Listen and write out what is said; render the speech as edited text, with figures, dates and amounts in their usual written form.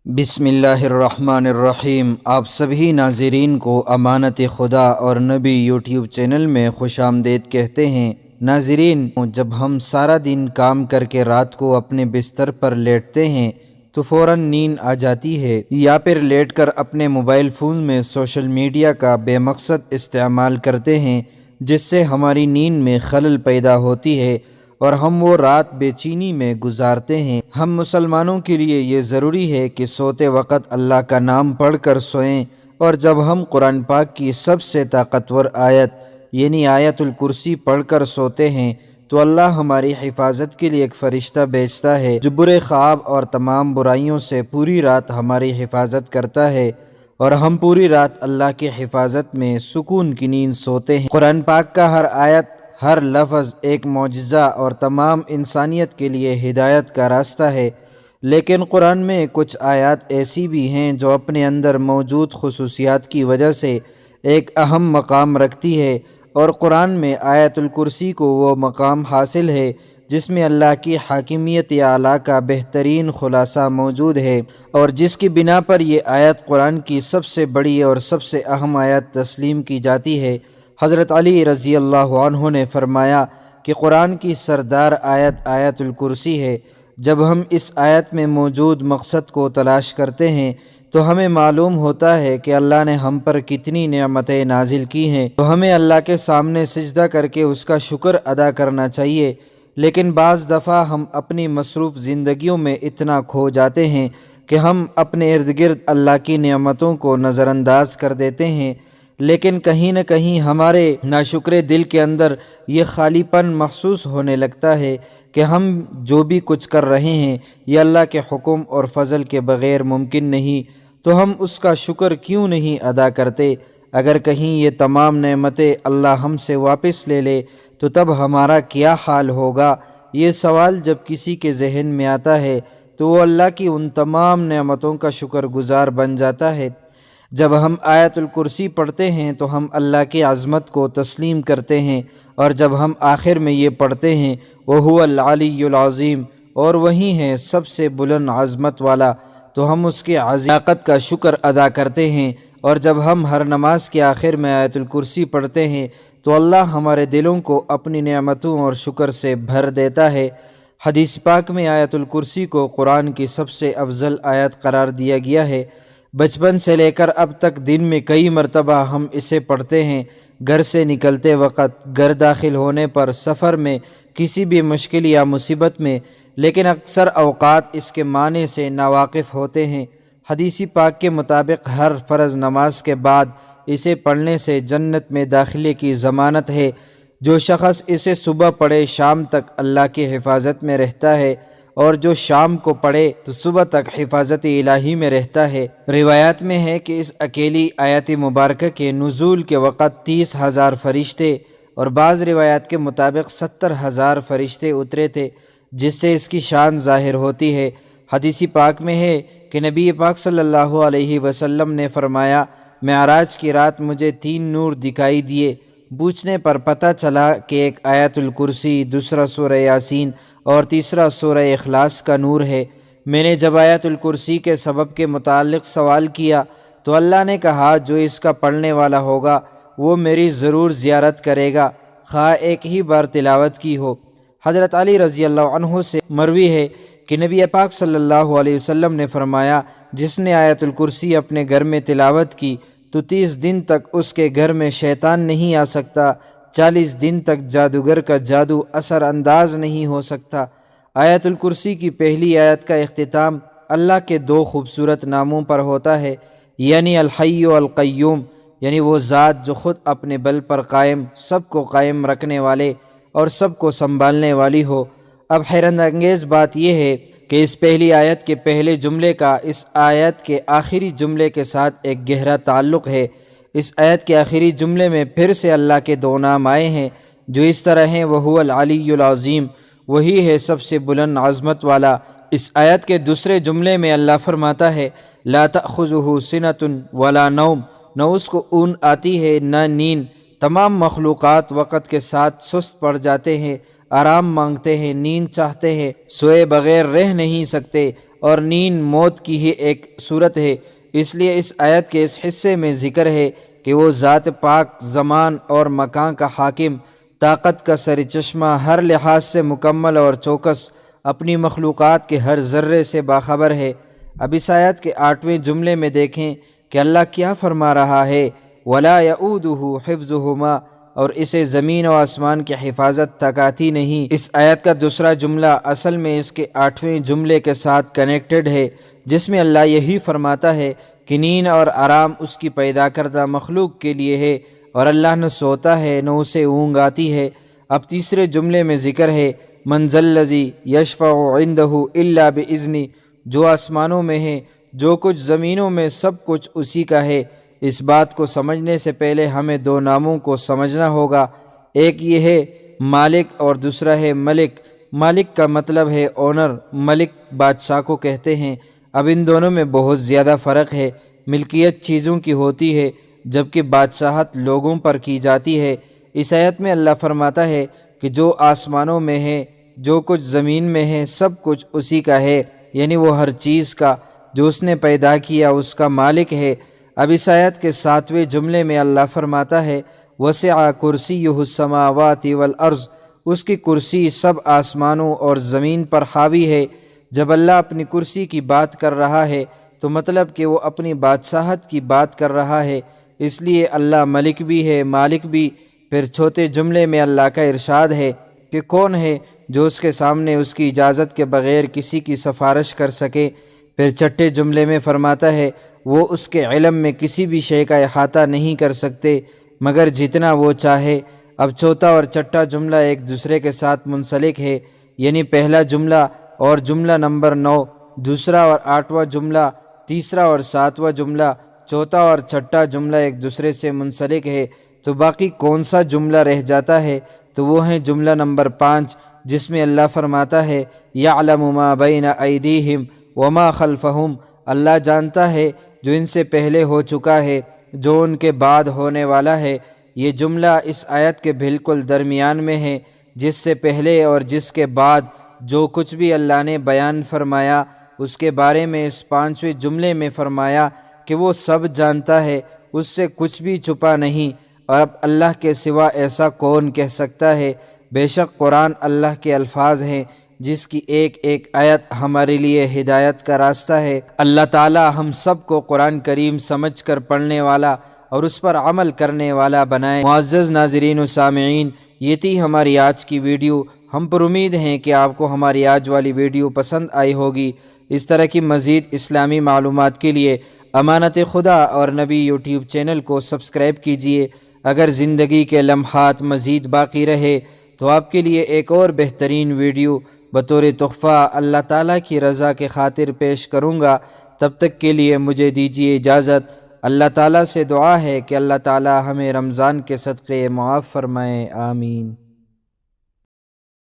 بسم اللہ الرحمن الرحیم۔ آپ سبھی ناظرین کو امانت خدا اور نبی یوٹیوب چینل میں خوش آمدید کہتے ہیں۔ ناظرین، جب ہم سارا دن کام کر کے رات کو اپنے بستر پر لیٹتے ہیں تو فوراً نیند آ جاتی ہے، یا پھر لیٹ کر اپنے موبائل فون میں سوشل میڈیا کا بے مقصد استعمال کرتے ہیں، جس سے ہماری نیند میں خلل پیدا ہوتی ہے اور ہم وہ رات بے چینی میں گزارتے ہیں۔ ہم مسلمانوں کے لیے یہ ضروری ہے کہ سوتے وقت اللہ کا نام پڑھ کر سوئیں، اور جب ہم قرآن پاک کی سب سے طاقتور آیت یعنی آیت الکرسی پڑھ کر سوتے ہیں تو اللہ ہماری حفاظت کے لیے ایک فرشتہ بھیجتا ہے جو برے خواب اور تمام برائیوں سے پوری رات ہماری حفاظت کرتا ہے، اور ہم پوری رات اللہ کی حفاظت میں سکون کی نیند سوتے ہیں۔ قرآن پاک کا ہر آیت، ہر لفظ ایک معجزہ اور تمام انسانیت کے لیے ہدایت کا راستہ ہے، لیکن قرآن میں کچھ آیات ایسی بھی ہیں جو اپنے اندر موجود خصوصیات کی وجہ سے ایک اہم مقام رکھتی ہے، اور قرآن میں آیت الکرسی کو وہ مقام حاصل ہے جس میں اللہ کی حاکمیت اعلیٰ کا بہترین خلاصہ موجود ہے، اور جس کی بنا پر یہ آیت قرآن کی سب سے بڑی اور سب سے اہم آیت تسلیم کی جاتی ہے۔ حضرت علی رضی اللہ عنہ نے فرمایا کہ قرآن کی سردار آیت آیت الکرسی ہے۔ جب ہم اس آیت میں موجود مقصد کو تلاش کرتے ہیں تو ہمیں معلوم ہوتا ہے کہ اللہ نے ہم پر کتنی نعمتیں نازل کی ہیں، تو ہمیں اللہ کے سامنے سجدہ کر کے اس کا شکر ادا کرنا چاہیے۔ لیکن بعض دفعہ ہم اپنی مصروف زندگیوں میں اتنا کھو جاتے ہیں کہ ہم اپنے ارد گرد اللہ کی نعمتوں کو نظر انداز کر دیتے ہیں، لیکن کہیں نہ کہیں ہمارے ناشکرے دل کے اندر یہ خالی پن محسوس ہونے لگتا ہے کہ ہم جو بھی کچھ کر رہے ہیں یہ اللہ کے حکم اور فضل کے بغیر ممکن نہیں، تو ہم اس کا شکر کیوں نہیں ادا کرتے؟ اگر کہیں یہ تمام نعمتیں اللہ ہم سے واپس لے لے تو تب ہمارا کیا حال ہوگا؟ یہ سوال جب کسی کے ذہن میں آتا ہے تو وہ اللہ کی ان تمام نعمتوں کا شکر گزار بن جاتا ہے۔ جب ہم آیت الکرسی پڑھتے ہیں تو ہم اللہ کی عظمت کو تسلیم کرتے ہیں، اور جب ہم آخر میں یہ پڑھتے ہیں وَهُوَ الْعَلِيُّ الْعَظِيمُ، اور وہی ہے سب سے بلند عظمت والا، تو ہم اس کی عظیم طاقت کا شکر ادا کرتے ہیں۔ اور جب ہم ہر نماز کے آخر میں آیت الکرسی پڑھتے ہیں تو اللہ ہمارے دلوں کو اپنی نعمتوں اور شکر سے بھر دیتا ہے۔ حدیث پاک میں آیت الکرسی کو قرآن کی سب سے افضل آیت قرار دیا گیا ہے۔ بچپن سے لے کر اب تک دن میں کئی مرتبہ ہم اسے پڑھتے ہیں، گھر سے نکلتے وقت، گھر داخل ہونے پر، سفر میں، کسی بھی مشکل یا مصیبت میں، لیکن اکثر اوقات اس کے معنی سے ناواقف ہوتے ہیں۔ حدیث پاک کے مطابق ہر فرض نماز کے بعد اسے پڑھنے سے جنت میں داخلے کی ضمانت ہے۔ جو شخص اسے صبح پڑھے شام تک اللہ کی حفاظت میں رہتا ہے، اور جو شام کو پڑھے تو صبح تک حفاظت الہی میں رہتا ہے۔ روایات میں ہے کہ اس اکیلی آیت مبارکہ کے نزول کے وقت 30,000 فرشتے اور بعض روایات کے مطابق 70,000 فرشتے اترے تھے، جس سے اس کی شان ظاہر ہوتی ہے۔ حدیث پاک میں ہے کہ نبی پاک صلی اللہ علیہ وسلم نے فرمایا، معراج کی رات مجھے 3 نور دکھائی دیے۔ پوچھنے پر پتہ چلا کہ ایک آیت الکرسی، دوسرا سورہ یاسین اور تیسرا سورہ اخلاص کا نور ہے۔ میں نے جب آیت الکرسی کے سبب کے متعلق سوال کیا تو اللہ نے کہا، جو اس کا پڑھنے والا ہوگا وہ میری ضرور زیارت کرے گا، خواہ ایک ہی بار تلاوت کی ہو۔ حضرت علی رضی اللہ عنہ سے مروی ہے کہ نبی پاک صلی اللہ علیہ وسلم نے فرمایا، جس نے آیت الکرسی اپنے گھر میں تلاوت کی تو 30 دن تک اس کے گھر میں شیطان نہیں آ سکتا، 40 دن تک جادوگر کا جادو اثر انداز نہیں ہو سکتا۔ آیت الکرسی کی پہلی آیت کا اختتام اللہ کے 2 خوبصورت ناموں پر ہوتا ہے، یعنی الحی والقیوم، یعنی وہ ذات جو خود اپنے بل پر قائم، سب کو قائم رکھنے والے اور سب کو سنبھالنے والی ہو۔ اب حیرت انگیز بات یہ ہے کہ اس پہلی آیت کے پہلے جملے کا اس آیت کے آخری جملے کے ساتھ ایک گہرا تعلق ہے۔ اس آیت کے آخری جملے میں پھر سے اللہ کے 2 نام آئے ہیں جو اس طرح ہیں، وَهُوَ الْعَلِيُّ الْعَظِيمُ، وہی ہے سب سے بلند عظمت والا۔ اس آیت کے دوسرے جملے میں اللہ فرماتا ہے، لَا تَأْخُذُهُ سِنَةٌ وَلَا نَوْمٌ، نہ اس کو اونگ آتی ہے نہ نیند۔ تمام مخلوقات وقت کے ساتھ سست پڑ جاتے ہیں، آرام مانگتے ہیں، نیند چاہتے ہیں، سوئے بغیر رہ نہیں سکتے۔ اور نیند موت کی ہی ایک صورت ہے۔ اس لیے اس آیت کے اس حصے میں ذکر ہے کہ وہ ذات پاک زمان اور مکان کا حاکم، طاقت کا سر چشمہ، ہر لحاظ سے مکمل اور چوکس، اپنی مخلوقات کے ہر ذرے سے باخبر ہے۔ اب اس آیت کے 8ویں جملے میں دیکھیں کہ اللہ کیا فرما رہا ہے، وَلَا يَئُودُهُ حِفْظُهُمَا، اور اسے زمین و آسمان کی حفاظت تک آتی نہیں۔ اس آیت کا دوسرا جملہ اصل میں اس کے 8ویں جملے کے ساتھ کنیکٹڈ ہے، جس میں اللہ یہی فرماتا ہے کہ نیند اور آرام اس کی پیدا کردہ مخلوق کے لیے ہے، اور اللہ نہ سوتا ہے نہ اسے اونگ آتی ہے۔ اب تیسرے جملے میں ذکر ہے مَنْ ذَا الَّذِي يَشْفَعُ عِنْدَهُ إِلَّا بِإِذْنِهِ، جو آسمانوں میں ہے، جو کچھ زمینوں میں، سب کچھ اسی کا ہے۔ اس بات کو سمجھنے سے پہلے ہمیں دو ناموں کو سمجھنا ہوگا، ایک یہ ہے مالک اور دوسرا ہے ملک۔ مالک کا مطلب ہے اونر، ملک بادشاہ کو کہتے ہیں۔ اب ان دونوں میں بہت زیادہ فرق ہے۔ ملکیت چیزوں کی ہوتی ہے جبکہ بادشاہت لوگوں پر کی جاتی ہے۔ اس آیت میں اللہ فرماتا ہے کہ جو آسمانوں میں ہے، جو کچھ زمین میں ہے، سب کچھ اسی کا ہے، یعنی وہ ہر چیز کا جو اس نے پیدا کیا اس کا مالک ہے۔ اب اس آیت کے 7ویں جملے میں اللہ فرماتا ہے وَسِعَ كُرْسِيُّهُ السَّمَاوَاتِ وَالْأَرْضِ، اس کی کرسی سب آسمانوں اور زمین پر حاوی ہے۔ جب اللہ اپنی کرسی کی بات کر رہا ہے تو مطلب کہ وہ اپنی بادشاہت کی بات کر رہا ہے، اس لیے اللہ ملک بھی ہے، مالک بھی۔ پھر چوتھے جملے میں اللہ کا ارشاد ہے کہ کون ہے جو اس کے سامنے اس کی اجازت کے بغیر کسی کی سفارش کر سکے۔ پھر چھٹے جملے میں فرماتا ہے وہ اس کے علم میں کسی بھی شے کا احاطہ نہیں کر سکتے مگر جتنا وہ چاہے۔ اب چوتھا اور چھٹا جملہ ایک دوسرے کے ساتھ منسلک ہے، یعنی پہلا جملہ اور جملہ نمبر 9، دوسرا اور 8واں جملہ، تیسرا اور 7واں جملہ، چوتھا اور چھٹا جملہ ایک دوسرے سے منسلک ہے۔ تو باقی کون سا جملہ رہ جاتا ہے تو وہ ہے جملہ نمبر 5، جس میں اللہ فرماتا ہے یعلم ما بین ایدیہم وما خلفہم، اللہ جانتا ہے جو ان سے پہلے ہو چکا ہے، جو ان کے بعد ہونے والا ہے۔ یہ جملہ اس آیت کے بالکل درمیان میں ہے، جس سے پہلے اور جس کے بعد جو کچھ بھی اللہ نے بیان فرمایا اس کے بارے میں اس 5ویں جملے میں فرمایا کہ وہ سب جانتا ہے، اس سے کچھ بھی چھپا نہیں، اور اب اللہ کے سوا ایسا کون کہہ سکتا ہے۔ بے شک قرآن اللہ کے الفاظ ہیں جس کی ایک ایک آیت ہمارے لیے ہدایت کا راستہ ہے۔ اللہ تعالی ہم سب کو قرآن کریم سمجھ کر پڑھنے والا اور اس پر عمل کرنے والا بنائے۔ معزز ناظرین و سامعین، یہ تھی ہماری آج کی ویڈیو۔ ہم پر امید ہیں کہ آپ کو ہماری آج والی ویڈیو پسند آئی ہوگی۔ اس طرح کی مزید اسلامی معلومات کے لیے امانت خدا اور نبی یوٹیوب چینل کو سبسکرائب کیجیے۔ اگر زندگی کے لمحات مزید باقی رہے تو آپ کے لیے ایک اور بہترین ویڈیو بطور تحفہ اللہ تعالیٰ کی رضا کے خاطر پیش کروں گا۔ تب تک کے لیے مجھے دیجیے اجازت۔ اللہ تعالیٰ سے دعا ہے کہ اللہ تعالیٰ ہمیں رمضان کے صدقے معاف فرمائے، آمین۔